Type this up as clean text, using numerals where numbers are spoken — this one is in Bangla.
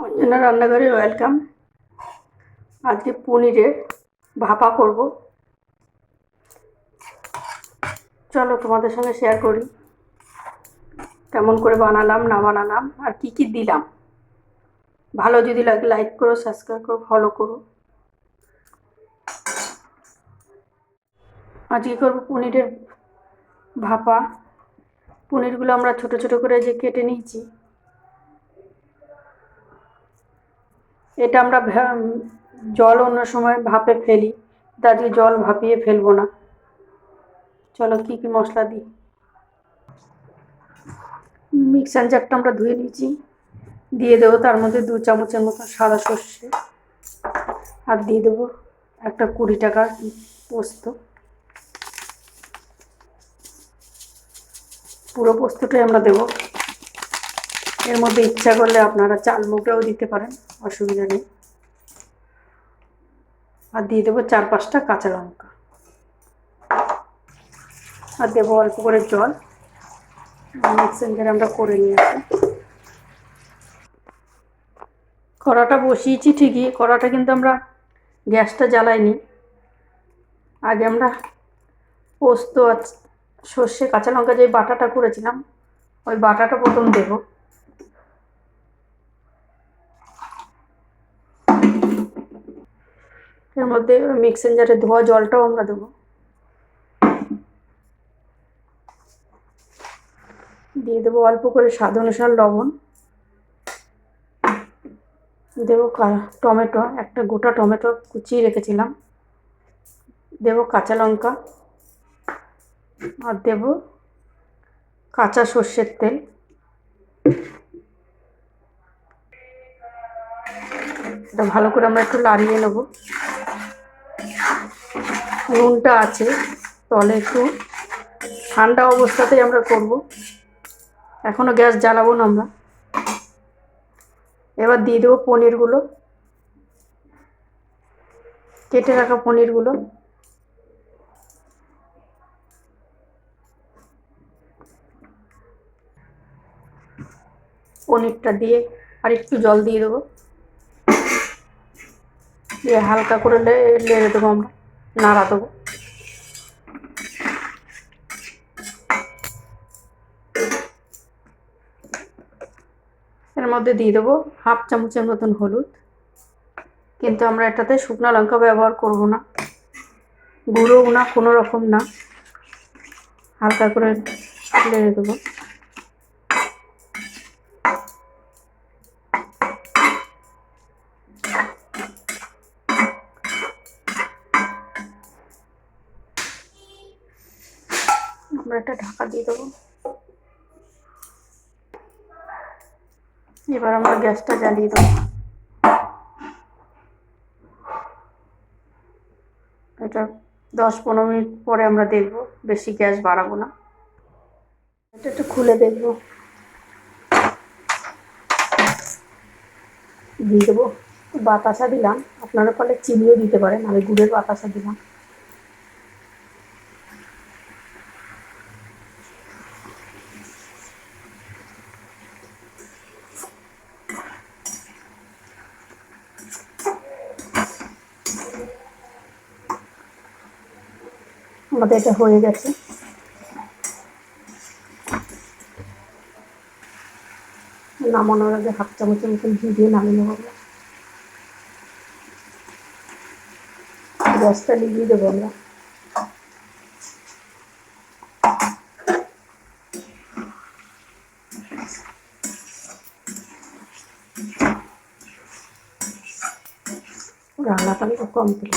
অঞ্জনা রান্নাঘরে ওয়েলকাম। আজকে পনিরের ভাপা করব। চলো তোমাদের সঙ্গে শেয়ার করি কেমন করে বানালাম না বানালাম আর কি কি দিলাম। ভালো যদি লাগে লাইক করো, সাবস্ক্রাইব করো, ফলো করো। আজকে করব পনিরের ভাপা। পনিরগুলো আমরা ছোট ছোট করে যে কেটে নিয়েছি, এটা আমরা জল অন্য সময় ভাপে ফেলি, আজকে জল ভাপিয়ে ফেলবো না। চলো কি কি মশলা দিই। মিক্সার জারটা আমরা ধুয়ে নিয়েছি, দিয়ে দেবো তার মধ্যে 2 চামচের মতো সাদা সর্ষে, আর দিয়ে দেবো একটা 20 টাকার পোস্ত। পুরো পোস্তটাই আমরা দেবো। এর মধ্যে ইচ্ছা করলে আপনারা চাল মুগটাও দিতে পারেন, অসুবিধা নেই। আর দিয়ে দেবো 4-5টা কাঁচা লঙ্কা, আর দেবো অল্প করে জল। মিক্সার জারে আমরা করে নিয়ে আসি। কড়াটা বসিয়েছি ঠিকই, কড়াটা কিন্তু আমরা গ্যাসটা জ্বালাইনি। আগে আমরা পোস্ত আর সর্ষে কাঁচা লঙ্কা যে বাটাটা করেছিলাম, ওই বাটাটা প্রথম দেব। এর মধ্যে মিক্সার জারে ধোয়া জলটাও আমরা দেবো। দিয়ে দেবো অল্প করে স্বাদ অনুসার লবণ। দেবো টমেটো, একটা গোটা টমেটো কুচিয়ে রেখেছিলাম। দেবো কাঁচা লঙ্কা, আর দেবো কাঁচা সর্ষের তেল। এটা ভালো করে আমরা একটু নাড়িয়ে নেব। নুনটা আছে তলে, একটু ঠান্ডা অবস্থাতেই আমরা করব, এখনো গ্যাস জ্বালাবো না আমরা। এবার দিয়ে দেবো পনিরগুলো, কেটে রাখা পনিরগুলো। পনিরটা দিয়ে আর একটু জল দিয়ে দেবো, দিয়ে হালকা করে নেড়ে দেবো, আমরা নাড়া দেবো। এর মধ্যে দিয়ে দেবো 1/2 চামচের মতন হলুদ, কিন্তু আমরা এটাতে শুকনো লঙ্কা ব্যবহার করব না, গুঁড়ো না, কোনো রকম না। হালকা করে নেড়ে দেবো। আমরা একটা ঢাকা দিয়ে দেবো। এবার আমরা গ্যাসটা জ্বালিয়ে দেবো। এটা 10-15 মিনিট পরে আমরা দেখবো, বেশি গ্যাস বাড়াবো না। এটা একটু খুলে দেখবো। দিয়ে দেবো বাতাসা দিলাম, আপনারা পারলে চিনিও দিতে পারেন, আমি গুড়ের বাতাসা দিলাম। আমাদের এটা হয়ে গেছে। নামানোর আগে 1/2 চামচের মতন ঘি দিয়ে নামিয়ে নেবো। গ্যাসটা নিভিয়ে দেবো আমরা। রান্না পানি কমপ্লিট।